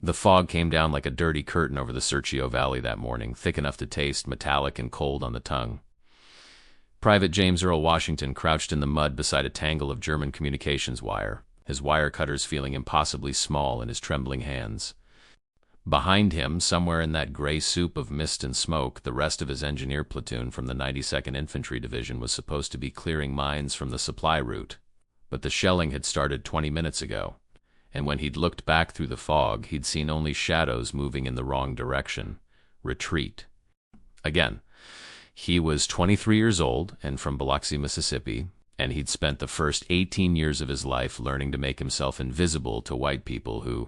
The fog came down like a dirty curtain over the Serchio Valley that morning, thick enough to taste metallic and cold on the tongue. Private James Earl Washington crouched in the mud beside a tangle of German communications wire, his wire cutters feeling impossibly small in his trembling hands. Behind him, somewhere in that gray soup of mist and smoke, the rest of his engineer platoon from the 92nd Infantry Division was supposed to be clearing mines from the supply route. But the shelling had started 20 minutes ago, and when he'd looked back through the fog, he'd seen only shadows moving in the wrong direction. Retreat. Again. He was 23 years old and from Biloxi, Mississippi, and he'd spent the first 18 years of his life learning to make himself invisible to white people who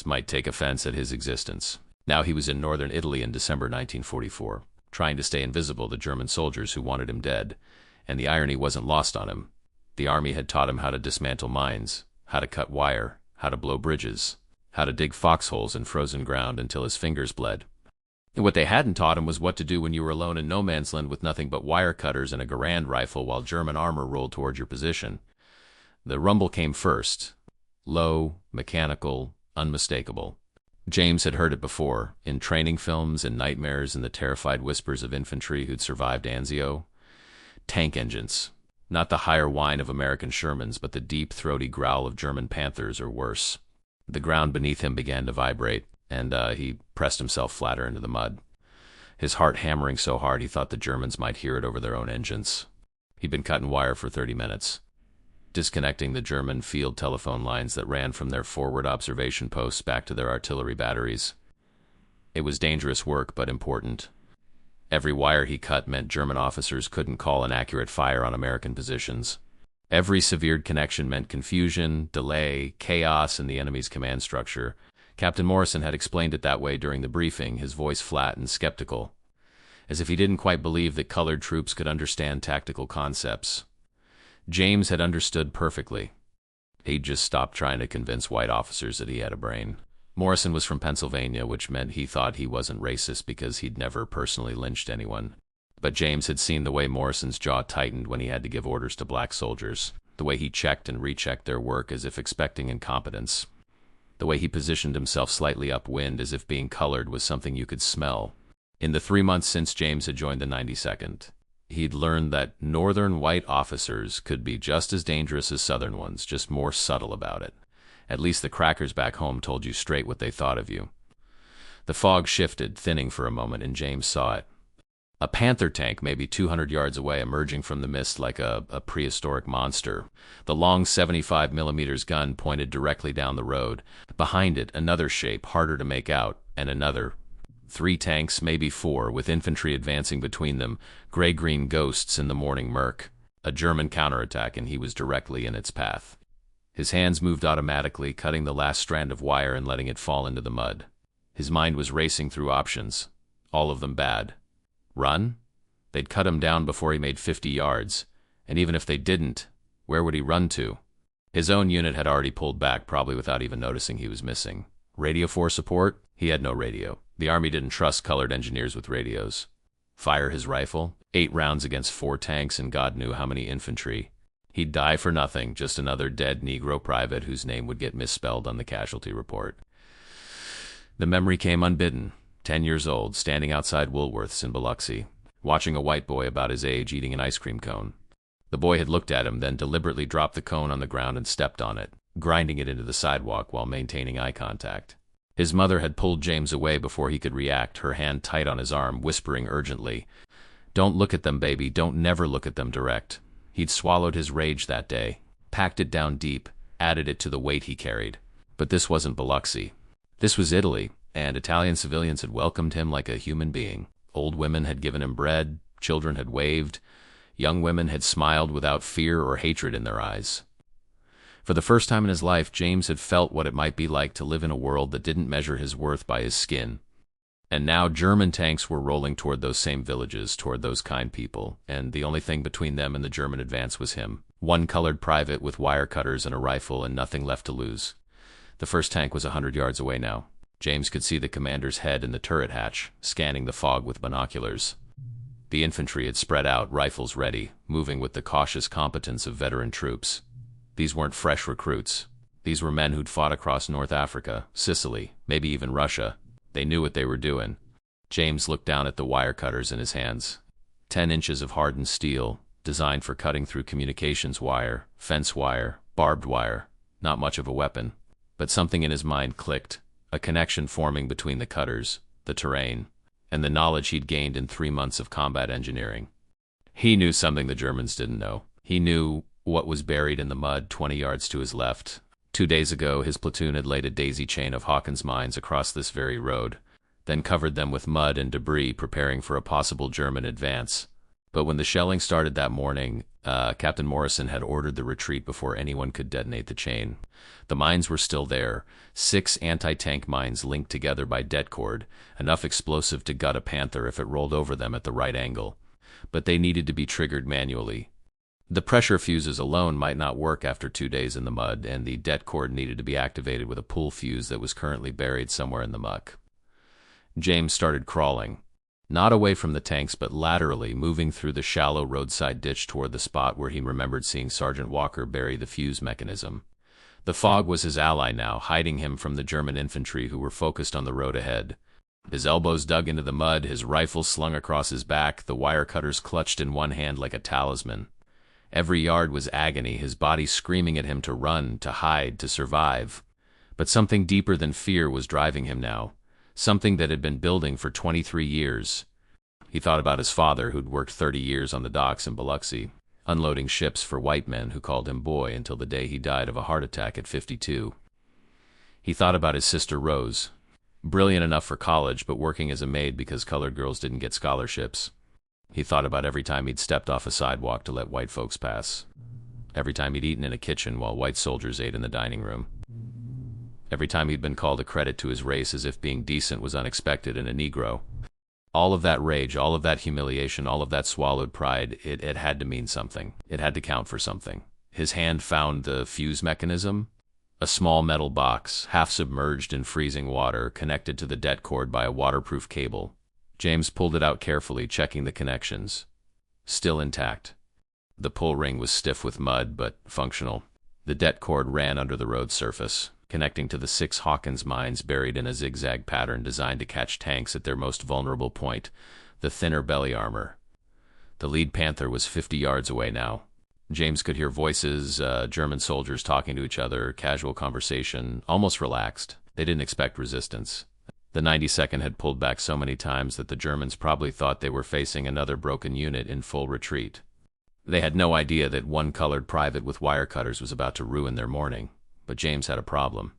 might take offense at his existence. Now he was in northern Italy in December 1944, trying to stay invisible to German soldiers who wanted him dead, and the irony wasn't lost on him. The army had taught him how to dismantle mines, how to cut wire, how to blow bridges, how to dig foxholes in frozen ground until his fingers bled. And what they hadn't taught him was what to do when you were alone in no man's land with nothing but wire cutters and a Garand rifle while German armor rolled toward your position. The rumble came first. Low, mechanical, unmistakable. James had heard it before, in training films and nightmares and the terrified whispers of infantry who'd survived Anzio. Tank engines. Not the higher whine of American Shermans, but the deep, throaty growl of German Panthers or worse. The ground beneath him began to vibrate, and he pressed himself flatter into the mud, his heart hammering so hard he thought the Germans might hear it over their own engines. He'd been cutting wire for 30 minutes, disconnecting the German field telephone lines that ran from their forward observation posts back to their artillery batteries. It was dangerous work, but important. Every wire he cut meant German officers couldn't call an accurate fire on American positions. Every severed connection meant confusion, delay, chaos in the enemy's command structure. Captain Morrison had explained it that way during the briefing, his voice flat and skeptical, as if he didn't quite believe that colored troops could understand tactical concepts. James had understood perfectly. He'd just stopped trying to convince white officers that he had a brain. Morrison was from Pennsylvania, which meant he thought he wasn't racist because he'd never personally lynched anyone. But James had seen the way Morrison's jaw tightened when he had to give orders to black soldiers, the way he checked and rechecked their work as if expecting incompetence. The way he positioned himself slightly upwind as if being colored was something you could smell. In the 3 months since James had joined the 92nd, he'd learned that northern white officers could be just as dangerous as southern ones, just more subtle about it. At least the crackers back home told you straight what they thought of you. The fog shifted, thinning for a moment, and James saw it. A Panther tank maybe 200 yards away, emerging from the mist like a prehistoric monster. The long 75mm gun pointed directly down the road. Behind it, another shape, harder to make out, and another. 3 tanks, maybe 4, with infantry advancing between them, gray-green ghosts in the morning murk. A German counterattack, and he was directly in its path. His hands moved automatically, cutting the last strand of wire and letting it fall into the mud. His mind was racing through options, all of them bad. Run? They'd cut him down before he made 50 yards, and even if they didn't, where would he run to? His own unit had already pulled back, probably without even noticing he was missing. Radio for support? He had no radio. The Army didn't trust colored engineers with radios. Fire his rifle? 8 rounds against 4 tanks and God knew how many infantry. He'd die for nothing, just another dead Negro private whose name would get misspelled on the casualty report. The memory came unbidden. 10 years old, standing outside Woolworth's in Biloxi, watching a white boy about his age eating an ice cream cone. The boy had looked at him, then deliberately dropped the cone on the ground and stepped on it, grinding it into the sidewalk while maintaining eye contact. His mother had pulled James away before he could react, her hand tight on his arm, whispering urgently, "Don't look at them, baby, don't never look at them direct." He'd swallowed his rage that day, packed it down deep, added it to the weight he carried. But this wasn't Biloxi. This was Italy, and Italian civilians had welcomed him like a human being. Old women had given him bread, children had waved, young women had smiled without fear or hatred in their eyes. For the first time in his life, James had felt what it might be like to live in a world that didn't measure his worth by his skin. And now German tanks were rolling toward those same villages, toward those kind people, and the only thing between them and the German advance was him. One colored private with wire cutters and a rifle and nothing left to lose. The first tank was 100 yards away now. James could see the commander's head in the turret hatch, scanning the fog with binoculars. The infantry had spread out, rifles ready, moving with the cautious competence of veteran troops. These weren't fresh recruits. These were men who'd fought across North Africa, Sicily, maybe even Russia. They knew what they were doing. James looked down at the wire cutters in his hands. 10 inches of hardened steel, designed for cutting through communications wire, fence wire, barbed wire. Not much of a weapon. But something in his mind clicked, a connection forming between the cutters, the terrain, and the knowledge he'd gained in 3 months of combat engineering. He knew something the Germans didn't know. He knew what was buried in the mud 20 yards to his left. 2 days ago, his platoon had laid a daisy chain of Hawkins mines across this very road, then covered them with mud and debris, preparing for a possible German advance. But when the shelling started that morning, Captain Morrison had ordered the retreat before anyone could detonate the chain. The mines were still there, 6 anti-tank mines linked together by det cord, enough explosive to gut a Panther if it rolled over them at the right angle. But they needed to be triggered manually. The pressure fuses alone might not work after 2 days in the mud, and the det cord needed to be activated with a pull fuse that was currently buried somewhere in the muck. James started crawling. Not away from the tanks, but laterally, moving through the shallow roadside ditch toward the spot where he remembered seeing Sergeant Walker bury the fuse mechanism. The fog was his ally now, hiding him from the German infantry who were focused on the road ahead. His elbows dug into the mud, his rifle slung across his back, the wire cutters clutched in one hand like a talisman. Every yard was agony, his body screaming at him to run, to hide, to survive. But something deeper than fear was driving him now. Something that had been building for 23 years. He thought about his father, who'd worked 30 years on the docks in Biloxi, unloading ships for white men who called him boy until the day he died of a heart attack at 52. He thought about his sister Rose, brilliant enough for college but working as a maid because colored girls didn't get scholarships. He thought about every time he'd stepped off a sidewalk to let white folks pass. Every time he'd eaten in a kitchen while white soldiers ate in the dining room. Every time he'd been called a credit to his race as if being decent was unexpected in a Negro. All of that rage, all of that humiliation, all of that swallowed pride, it had to mean something. It had to count for something. His hand found the fuse mechanism, a small metal box, half submerged in freezing water, connected to the det cord by a waterproof cable. James pulled it out carefully, checking the connections. Still intact. The pull ring was stiff with mud, but functional. The det cord ran under the road surface, connecting to the 6 Hawkins mines buried in a zigzag pattern designed to catch tanks at their most vulnerable point, the thinner belly armor. The lead Panther was 50 yards away now. James could hear voices, German soldiers talking to each other, casual conversation, almost relaxed. They didn't expect resistance. The 92nd had pulled back so many times that the Germans probably thought they were facing another broken unit in full retreat. They had no idea that one colored private with wire cutters was about to ruin their morning. But James had a problem.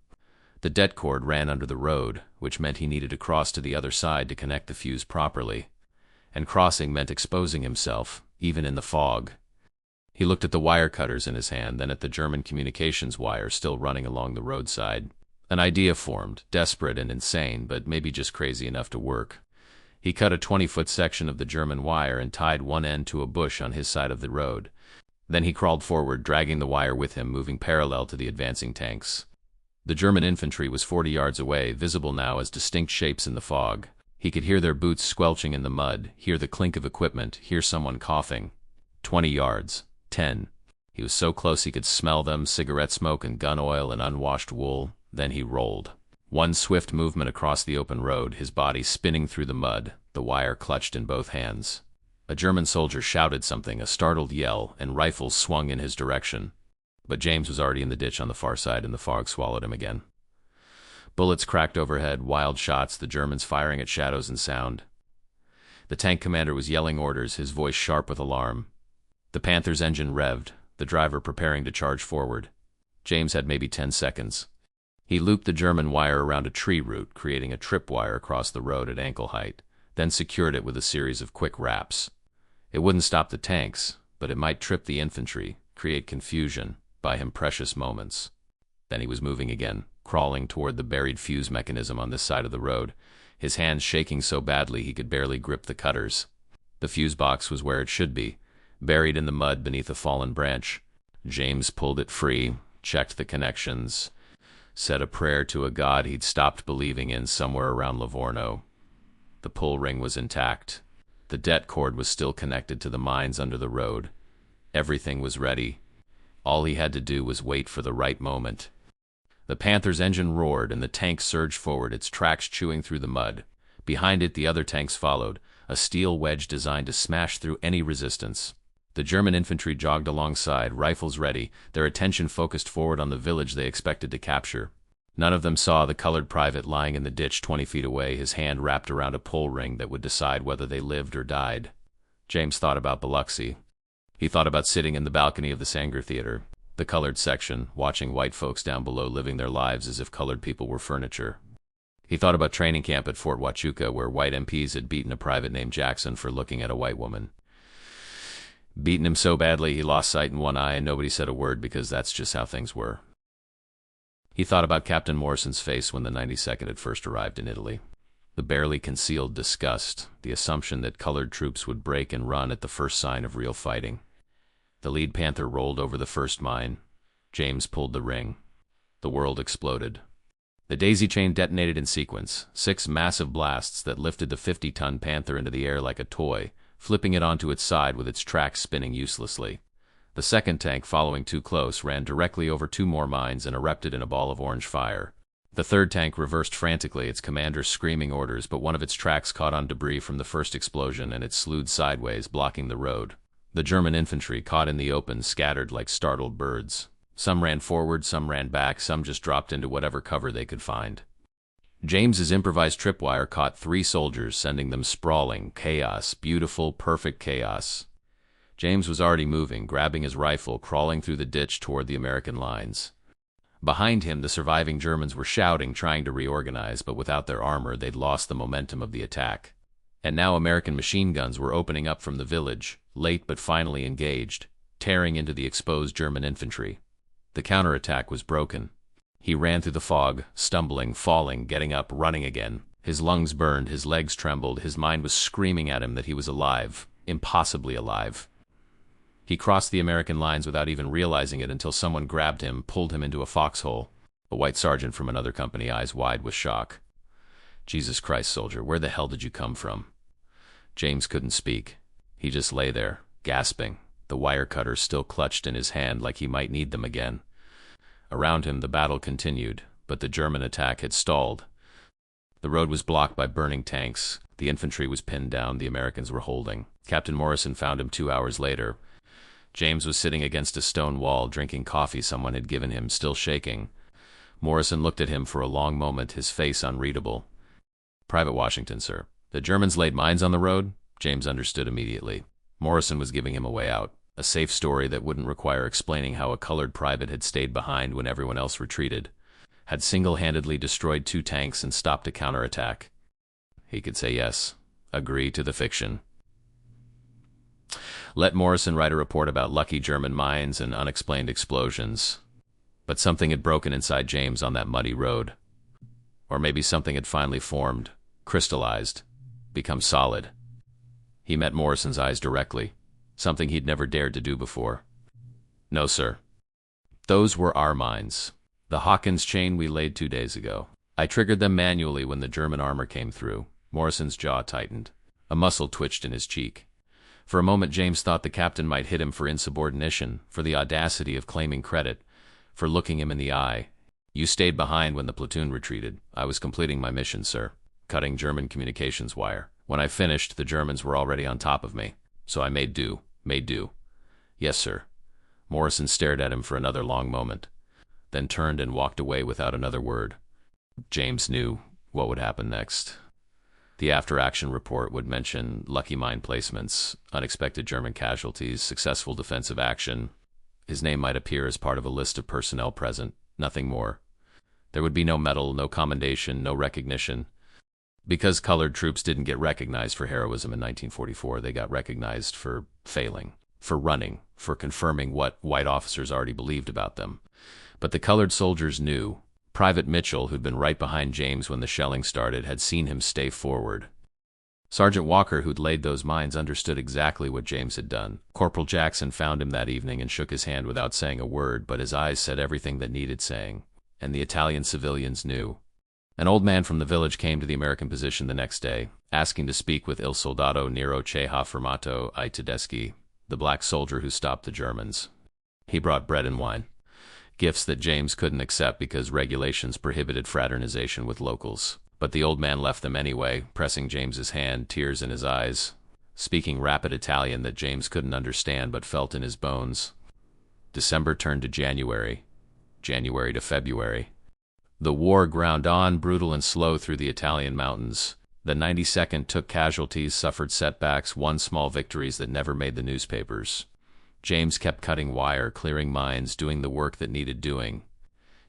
The det cord ran under the road, which meant he needed to cross to the other side to connect the fuse properly. And crossing meant exposing himself, even in the fog. He looked at the wire cutters in his hand, then at the German communications wire still running along the roadside. An idea formed, desperate and insane, but maybe just crazy enough to work. He cut a 20-foot section of the German wire and tied one end to a bush on his side of the road. Then he crawled forward, dragging the wire with him, moving parallel to the advancing tanks. The German infantry was 40 yards away, visible now as distinct shapes in the fog. He could hear their boots squelching in the mud, hear the clink of equipment, hear someone coughing. 20 yards. 10. He was so close he could smell them, cigarette smoke and gun oil and unwashed wool. Then he rolled. One swift movement across the open road, his body spinning through the mud, the wire clutched in both hands. A German soldier shouted something, a startled yell, and rifles swung in his direction. But James was already in the ditch on the far side, and the fog swallowed him again. Bullets cracked overhead, wild shots, the Germans firing at shadows and sound. The tank commander was yelling orders, his voice sharp with alarm. The Panther's engine revved, the driver preparing to charge forward. James had maybe 10 seconds. He looped the German wire around a tree root, creating a tripwire across the road at ankle height, then secured it with a series of quick wraps. It wouldn't stop the tanks, but it might trip the infantry, create confusion, buy him precious moments. Then he was moving again, crawling toward the buried fuse mechanism on this side of the road, his hands shaking so badly he could barely grip the cutters. The fuse box was where it should be, buried in the mud beneath a fallen branch. James pulled it free, checked the connections, said a prayer to a god he'd stopped believing in somewhere around Livorno. The pull ring was intact. The det cord was still connected to the mines under the road. Everything was ready. All he had to do was wait for the right moment. The Panther's engine roared, and the tank surged forward, its tracks chewing through the mud. Behind it, the other tanks followed, a steel wedge designed to smash through any resistance. The German infantry jogged alongside, rifles ready, their attention focused forward on the village they expected to capture. None of them saw the colored private lying in the ditch 20 feet away, his hand wrapped around a pole ring that would decide whether they lived or died. James thought about Biloxi. He thought about sitting in the balcony of the Sanger Theater, the colored section, watching white folks down below living their lives as if colored people were furniture. He thought about training camp at Fort Huachuca, where white MPs had beaten a private named Jackson for looking at a white woman. Beaten him so badly he lost sight in one eye, and nobody said a word because that's just how things were. He thought about Captain Morrison's face when the 92nd had first arrived in Italy. The barely concealed disgust, the assumption that colored troops would break and run at the first sign of real fighting. The lead Panther rolled over the first mine. James pulled the ring. The world exploded. The daisy chain detonated in sequence, 6 massive blasts that lifted the 50-ton Panther into the air like a toy, flipping it onto its side with its tracks spinning uselessly. The second tank, following too close, ran directly over 2 more mines and erupted in a ball of orange fire. The third tank reversed frantically, its commander screaming orders, but one of its tracks caught on debris from the first explosion and it slewed sideways, blocking the road. The German infantry, caught in the open, scattered like startled birds. Some ran forward, some ran back, some just dropped into whatever cover they could find. James's improvised tripwire caught 3 soldiers, sending them sprawling. Chaos, beautiful, perfect chaos. James was already moving, grabbing his rifle, crawling through the ditch toward the American lines. Behind him, the surviving Germans were shouting, trying to reorganize, but without their armor, they'd lost the momentum of the attack. And now American machine guns were opening up from the village, late but finally engaged, tearing into the exposed German infantry. The counterattack was broken. He ran through the fog, stumbling, falling, getting up, running again. His lungs burned, his legs trembled, his mind was screaming at him that he was alive, impossibly alive. He crossed the American lines without even realizing it until someone grabbed him, pulled him into a foxhole. A white sergeant from another company, eyes wide with shock. Jesus Christ, soldier, where the hell did you come from? James couldn't speak. He just lay there, gasping, the wire cutters still clutched in his hand like he might need them again. Around him, the battle continued, but the German attack had stalled. The road was blocked by burning tanks. The infantry was pinned down. The Americans were holding. Captain Morrison found him 2 hours later. James was sitting against a stone wall, drinking coffee someone had given him, still shaking. Morrison looked at him for a long moment, his face unreadable. "Private Washington, sir. The Germans laid mines on the road?" James understood immediately. Morrison was giving him a way out, a safe story that wouldn't require explaining how a colored private had stayed behind when everyone else retreated, had single-handedly destroyed 2 tanks and stopped a counterattack. He could say yes, agree to the fiction. Let Morrison write a report about lucky German mines and unexplained explosions. But something had broken inside James on that muddy road. Or maybe something had finally formed, crystallized, become solid. He met Morrison's eyes directly, something he'd never dared to do before. "No, sir. Those were our mines. The Hawkins chain we laid 2 days ago. I triggered them manually when the German armor came through." Morrison's jaw tightened. A muscle twitched in his cheek. For a moment, James thought the captain might hit him for insubordination, for the audacity of claiming credit, for looking him in the eye. "You stayed behind when the platoon retreated. I was completing my mission, sir, cutting German communications wire. When I finished, the Germans were already on top of me, so I made do. "Yes, sir." Morrison stared at him for another long moment, then turned and walked away without another word. James knew what would happen next. The after-action report would mention lucky mine placements, unexpected German casualties, successful defensive action. His name might appear as part of a list of personnel present, nothing more. There would be no medal, no commendation, no recognition. Because colored troops didn't get recognized for heroism in 1944, they got recognized for failing, for running, for confirming what white officers already believed about them. But the colored soldiers knew. Private Mitchell, who'd been right behind James when the shelling started, had seen him stay forward. Sergeant Walker, who'd laid those mines, understood exactly what James had done. Corporal Jackson found him that evening and shook his hand without saying a word, but his eyes said everything that needed saying. And the Italian civilians knew. An old man from the village came to the American position the next day, asking to speak with Il Soldato Nero che ha fermato I Tedeschi, the black soldier who stopped the Germans. He brought bread and wine. gifts that James couldn't accept because regulations prohibited fraternization with locals. But the old man left them anyway, pressing James's hand, tears in his eyes, speaking rapid Italian that James couldn't understand but felt in his bones. December turned to January, January to February. The war ground on, brutal and slow through the Italian mountains. The 92nd took casualties, suffered setbacks, won small victories that never made the newspapers. James kept cutting wire, clearing mines, doing the work that needed doing.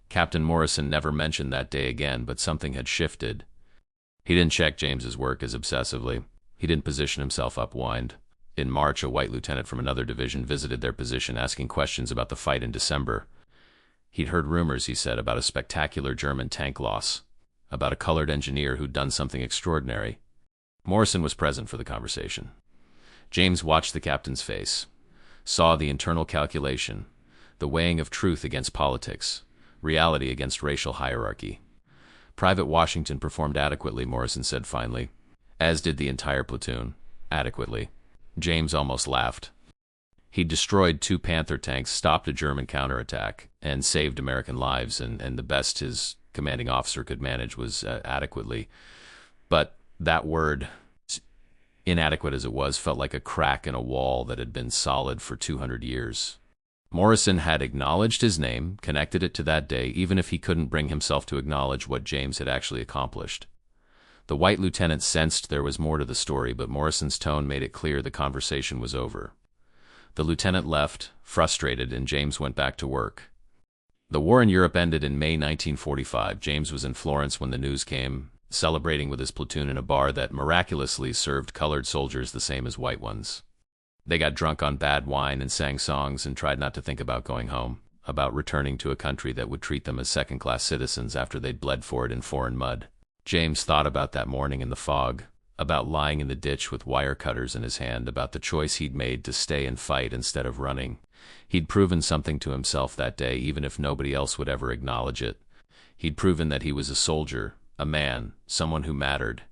Captain Morrison never mentioned that day again, but something had shifted. He didn't check James's work as obsessively. He didn't position himself upwind. In March, a white lieutenant from another division visited their position, asking questions about the fight in December. He'd heard rumors, he said, about a spectacular German tank loss, about a colored engineer who'd done something extraordinary. Morrison was present for the conversation. James watched the captain's face, saw the internal calculation, the weighing of truth against politics, reality against racial hierarchy. Private Washington performed adequately, Morrison said finally, as did the entire platoon. Adequately. James almost laughed. He destroyed 2 Panther tanks, stopped a German counterattack, and saved American lives, and the best his commanding officer could manage was adequately. But that word, inadequate as it was, felt like a crack in a wall that had been solid for 200 years. Morrison had acknowledged his name, connected it to that day, even if he couldn't bring himself to acknowledge what James had actually accomplished. The white lieutenant sensed there was more to the story, but Morrison's tone made it clear the conversation was over. The lieutenant left, frustrated, and James went back to work. The war in Europe ended in May 1945. James was in Florence when the news came, celebrating with his platoon in a bar that miraculously served colored soldiers the same as white ones. They got drunk on bad wine and sang songs and tried not to think about going home, about returning to a country that would treat them as second-class citizens after they'd bled for it in foreign mud. James thought about that morning in the fog, about lying in the ditch with wire cutters in his hand, about the choice he'd made to stay and fight instead of running. He'd proven something to himself that day, even if nobody else would ever acknowledge it. He'd proven that he was a soldier, a man, someone who mattered.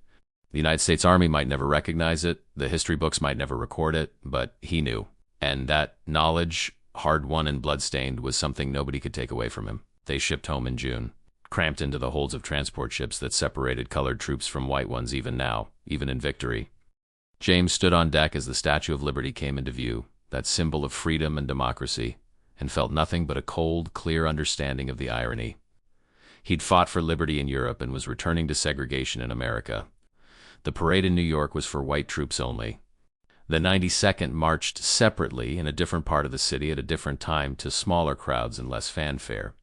The United States Army might never recognize it, the history books might never record it, but he knew. And that knowledge, hard-won and blood-stained, was something nobody could take away from him. They shipped home in June, cramped into the holds of transport ships that separated colored troops from white ones even now, even in victory. James stood on deck as the Statue of Liberty came into view, that symbol of freedom and democracy, and felt nothing but a cold, clear understanding of the irony. He'd fought for liberty in Europe and was returning to segregation in America. The parade in New York was for white troops only. The 92nd marched separately in a different part of the city at a different time to smaller crowds and less fanfare.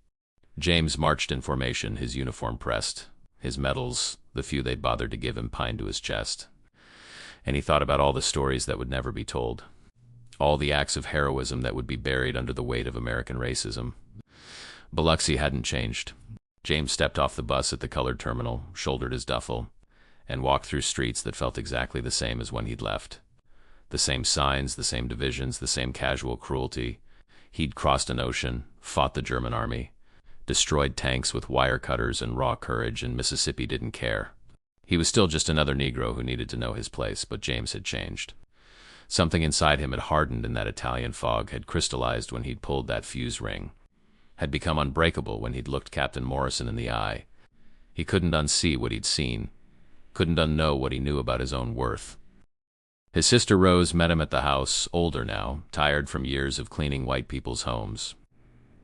James marched in formation, his uniform pressed, his medals, the few they'd bothered to give him, pined to his chest. And he thought about all the stories that would never be told, all the acts of heroism that would be buried under the weight of American racism. Biloxi hadn't changed. James stepped off the bus at the colored terminal, shouldered his duffel, and walked through streets that felt exactly the same as when he'd left. The same signs, the same divisions, the same casual cruelty. He'd crossed an ocean, fought the German army, destroyed tanks with wire cutters and raw courage, and Mississippi didn't care. He was still just another Negro who needed to know his place, but James had changed. Something inside him had hardened in that Italian fog, had crystallized when he'd pulled that fuse ring, had become unbreakable when he'd looked Captain Morrison in the eye. He couldn't unsee what he'd seen, couldn't unknow what he knew about his own worth. His sister Rose met him at the house, older now, tired from years of cleaning white people's homes.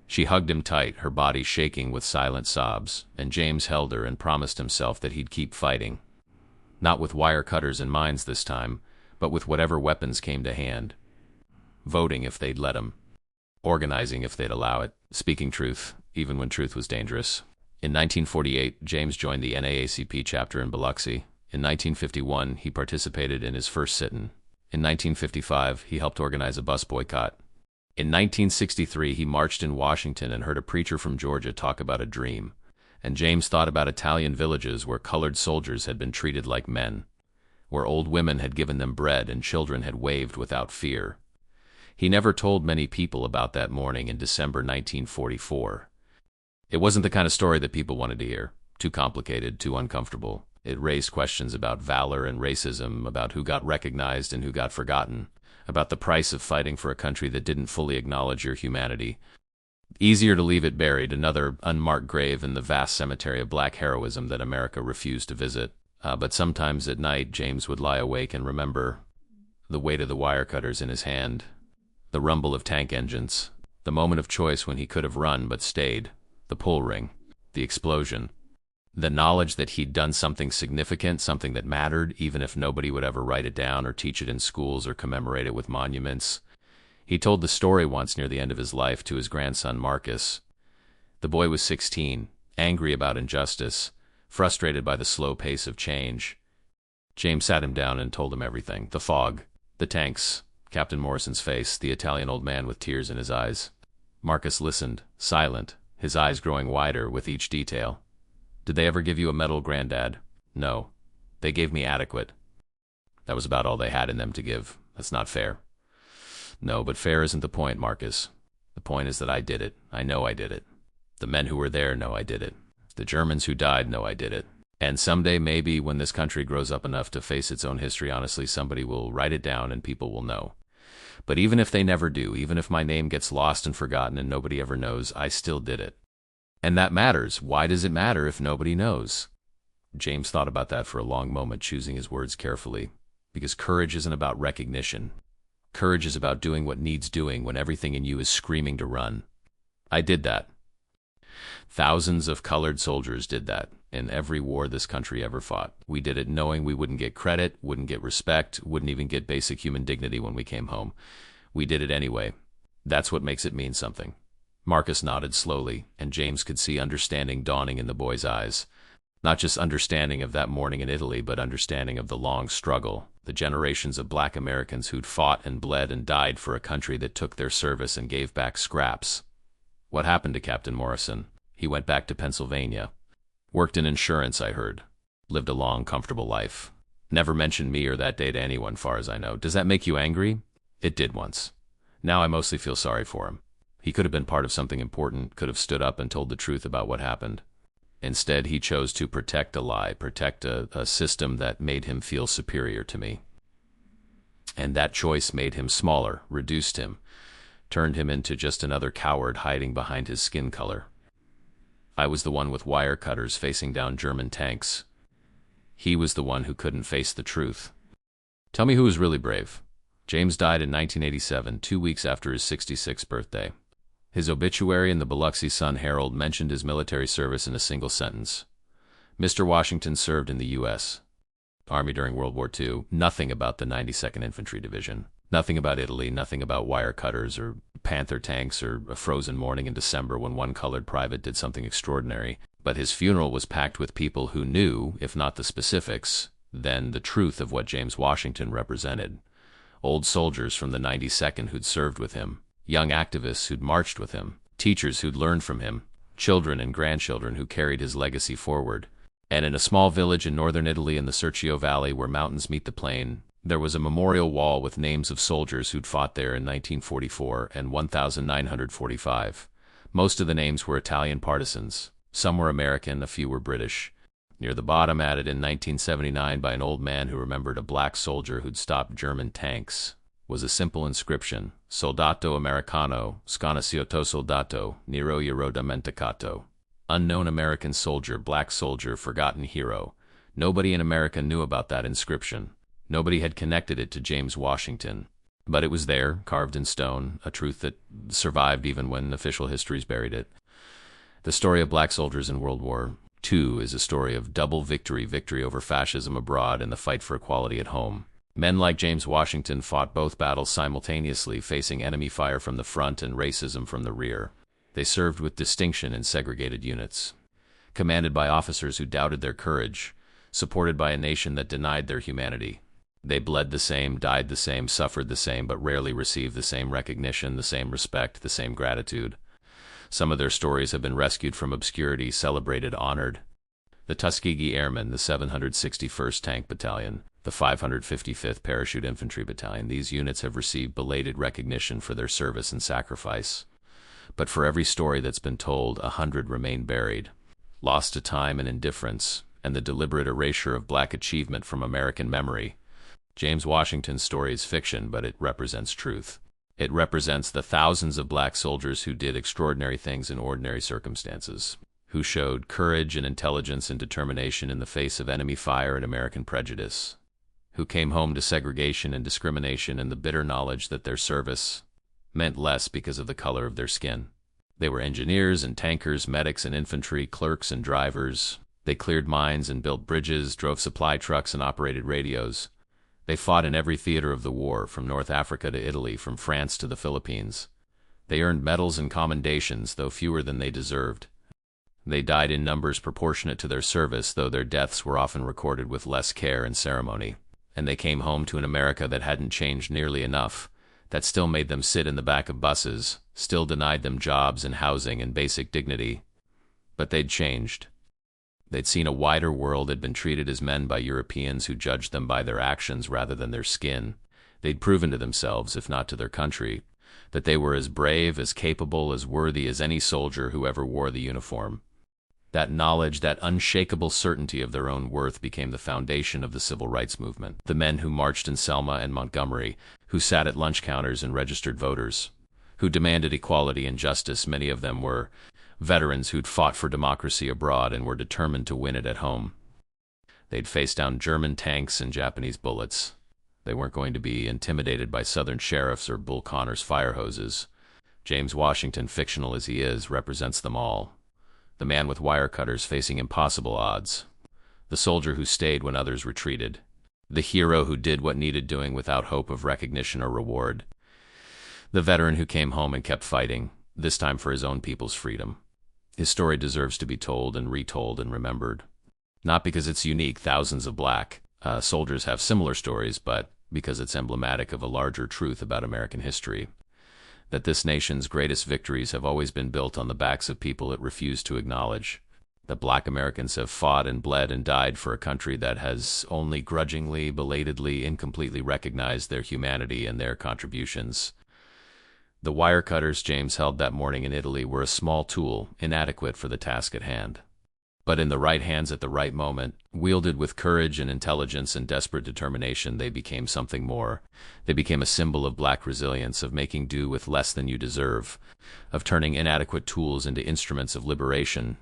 She hugged him tight, her body shaking with silent sobs, and James held her and promised himself that he'd keep fighting. Not with wire cutters and mines this time, but with whatever weapons came to hand. Voting if they'd let him. Organizing if they'd allow it. Speaking truth, even when truth was dangerous. In 1948, James joined the NAACP chapter in Biloxi. In 1951, he participated in his first sit-in. In 1955, he helped organize a bus boycott. In 1963, he marched in Washington and heard a preacher from Georgia talk about a dream. And James thought about Italian villages where colored soldiers had been treated like men, where old women had given them bread and children had waved without fear. He never told many people about that morning in December 1944. It wasn't the kind of story that people wanted to hear. Too complicated, too uncomfortable. It raised questions about valor and racism, about who got recognized and who got forgotten, about the price of fighting for a country that didn't fully acknowledge your humanity. Easier to leave it buried, another unmarked grave in the vast cemetery of black heroism that America refused to visit. But sometimes at night, James would lie awake and remember the weight of the wire cutters in his hand, the rumble of tank engines, the moment of choice when he could have run but stayed, the pull ring, the explosion, the knowledge that he'd done something significant, something that mattered, even if nobody would ever write it down or teach it in schools or commemorate it with monuments. He told the story once near the end of his life to his grandson Marcus. The boy was 16, angry about injustice, frustrated by the slow pace of change. James sat him down and told him everything. The fog, the tanks, Captain Morrison's face, the Italian old man with tears in his eyes. Marcus listened, silent, his eyes growing wider with each detail. Did they ever give you a medal, Granddad? No. They gave me adequate. That was about all they had in them to give. That's not fair. No, but fair isn't the point, Marcus. The point is that I did it. I know I did it. The men who were there know I did it. The Germans who died know I did it. And someday, maybe, when this country grows up enough to face its own history honestly, somebody will write it down and people will know. But even if they never do, even if my name gets lost and forgotten and nobody ever knows, I still did it. And that matters. Why does it matter if nobody knows? James thought about that for a long moment, choosing his words carefully. Because courage isn't about recognition. Courage is about doing what needs doing when everything in you is screaming to run. I did that. Thousands of colored soldiers did that in every war this country ever fought. We did it knowing we wouldn't get credit, wouldn't get respect, wouldn't even get basic human dignity when we came home. We did it anyway. That's what makes it mean something. Marcus nodded slowly, and James could see understanding dawning in the boy's eyes. Not just understanding of that morning in Italy, but understanding of the long struggle, the generations of black Americans who'd fought and bled and died for a country that took their service and gave back scraps. What happened to Captain Morrison? He went back to Pennsylvania. Worked in insurance, I heard. Lived a long, comfortable life. Never mentioned me or that day to anyone, far as I know. Does that make you angry? It did once. Now I mostly feel sorry for him. He could have been part of something important, could have stood up and told the truth about what happened. Instead, he chose to protect a lie, protect a system that made him feel superior to me. And that choice made him smaller, reduced him, turned him into just another coward hiding behind his skin color. I was the one with wire cutters facing down German tanks. He was the one who couldn't face the truth. Tell me who was really brave. James died in 1987, 2 weeks after his 66th birthday. His obituary in the Biloxi Sun-Herald mentioned his military service in a single sentence. Mr. Washington served in the U.S. Army during World War II. Nothing about the 92nd Infantry Division. Nothing about Italy, nothing about wire cutters or Panther tanks or a frozen morning in December when one colored private did something extraordinary. But his funeral was packed with people who knew, if not the specifics, then the truth of what James Washington represented. Old soldiers from the 92nd who'd served with him, young activists who'd marched with him, teachers who'd learned from him, children and grandchildren who carried his legacy forward. And in a small village in northern Italy in the Serchio Valley where mountains meet the plain, there was a memorial wall with names of soldiers who'd fought there in 1944 and 1945. Most of the names were Italian partisans. Some were American, a few were British. Near the bottom, added in 1979 by an old man who remembered a black soldier who'd stopped German tanks, was a simple inscription: Soldato Americano, sconosciuto soldato, nero ero dimenticato. Unknown American soldier, black soldier, forgotten hero. Nobody in America knew about that inscription. Nobody had connected it to James Washington. But it was there, carved in stone, a truth that survived even when official histories buried it. The story of black soldiers in World War II is a story of double victory, victory over fascism abroad and the fight for equality at home. Men like James Washington fought both battles simultaneously, facing enemy fire from the front and racism from the rear. They served with distinction in segregated units, commanded by officers who doubted their courage, supported by a nation that denied their humanity. They bled the same, died the same, suffered the same, but rarely received the same recognition, the same respect, the same gratitude. Some of their stories have been rescued from obscurity, celebrated, honored. The Tuskegee Airmen, the 761st Tank Battalion, the 555th Parachute Infantry Battalion, these units have received belated recognition for their service and sacrifice. But for every story that's been told, 100 remain buried, lost to time and indifference, and the deliberate erasure of black achievement from American memory. James Washington's story is fiction, but it represents truth. It represents the thousands of black soldiers who did extraordinary things in ordinary circumstances, who showed courage and intelligence and determination in the face of enemy fire and American prejudice, who came home to segregation and discrimination and the bitter knowledge that their service meant less because of the color of their skin. They were engineers and tankers, medics and infantry, clerks and drivers. They cleared mines and built bridges, drove supply trucks and operated radios. They fought in every theater of the war, from North Africa to Italy, from France to the Philippines. They earned medals and commendations, though fewer than they deserved. They died in numbers proportionate to their service, though their deaths were often recorded with less care and ceremony. And they came home to an America that hadn't changed nearly enough, that still made them sit in the back of buses, still denied them jobs and housing and basic dignity. But they'd changed. They'd seen a wider world, had been treated as men by Europeans who judged them by their actions rather than their skin. They'd proven to themselves, if not to their country, that they were as brave, as capable, as worthy as any soldier who ever wore the uniform. That knowledge, that unshakable certainty of their own worth became the foundation of the civil rights movement. The men who marched in Selma and Montgomery, who sat at lunch counters and registered voters, who demanded equality and justice, many of them were veterans who'd fought for democracy abroad and were determined to win it at home. They'd faced down German tanks and Japanese bullets. They weren't going to be intimidated by Southern sheriffs or Bull Connor's fire hoses. James Washington, fictional as he is, represents them all. The man with wire cutters facing impossible odds. The soldier who stayed when others retreated. The hero who did what needed doing without hope of recognition or reward. The veteran who came home and kept fighting, this time for his own people's freedom. His story deserves to be told and retold and remembered. Not because it's unique, thousands of black soldiers have similar stories, but because it's emblematic of a larger truth about American history. That this nation's greatest victories have always been built on the backs of people it refused to acknowledge. That black Americans have fought and bled and died for a country that has only grudgingly, belatedly, incompletely recognized their humanity and their contributions. The wire cutters James held that morning in Italy were a small tool, inadequate for the task at hand. But in the right hands at the right moment, wielded with courage and intelligence and desperate determination, they became something more. They became a symbol of black resilience, of making do with less than you deserve, of turning inadequate tools into instruments of liberation.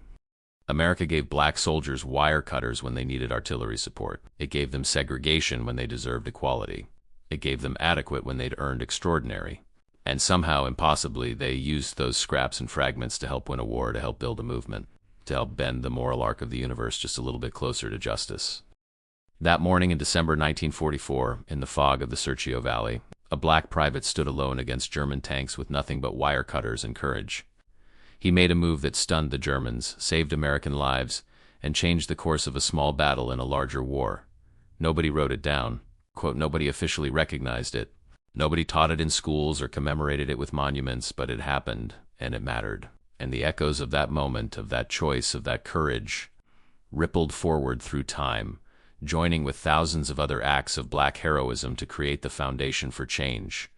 America gave black soldiers wire cutters when they needed artillery support. It gave them segregation when they deserved equality. It gave them adequate when they'd earned extraordinary. And somehow, impossibly, they used those scraps and fragments to help win a war, to help build a movement, to help bend the moral arc of the universe just a little bit closer to justice. That morning in December 1944, in the fog of the Serchio Valley, a black private stood alone against German tanks with nothing but wire cutters and courage. He made a move that stunned the Germans, saved American lives, and changed the course of a small battle in a larger war. Nobody wrote it down. Quote, nobody officially recognized it. Nobody taught it in schools or commemorated it with monuments, but it happened, and it mattered. And the echoes of that moment, of that choice, of that courage, rippled forward through time, joining with thousands of other acts of black heroism to create the foundation for change.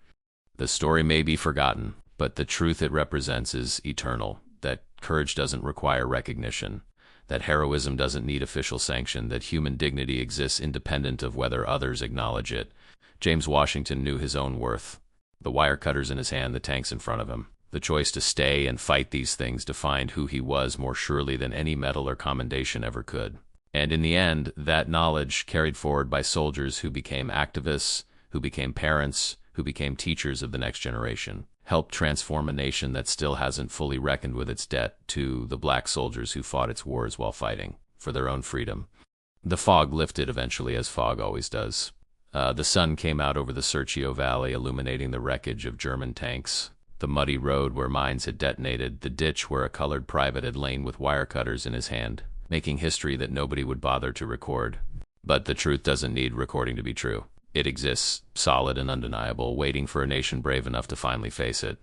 The story may be forgotten, but the truth it represents is eternal, that courage doesn't require recognition, that heroism doesn't need official sanction, that human dignity exists independent of whether others acknowledge it. James Washington knew his own worth. The wire cutters in his hand, the tanks in front of him. The choice to stay and fight these things defined who he was more surely than any medal or commendation ever could. And in the end, that knowledge, carried forward by soldiers who became activists, who became parents, who became teachers of the next generation, helped transform a nation that still hasn't fully reckoned with its debt to the black soldiers who fought its wars while fighting for their own freedom. The fog lifted eventually, as fog always does. The sun came out over the Serchio Valley, illuminating the wreckage of German tanks, the muddy road where mines had detonated, the ditch where a colored private had lain with wire cutters in his hand, making history that nobody would bother to record. But the truth doesn't need recording to be true. It exists, solid and undeniable, waiting for a nation brave enough to finally face it.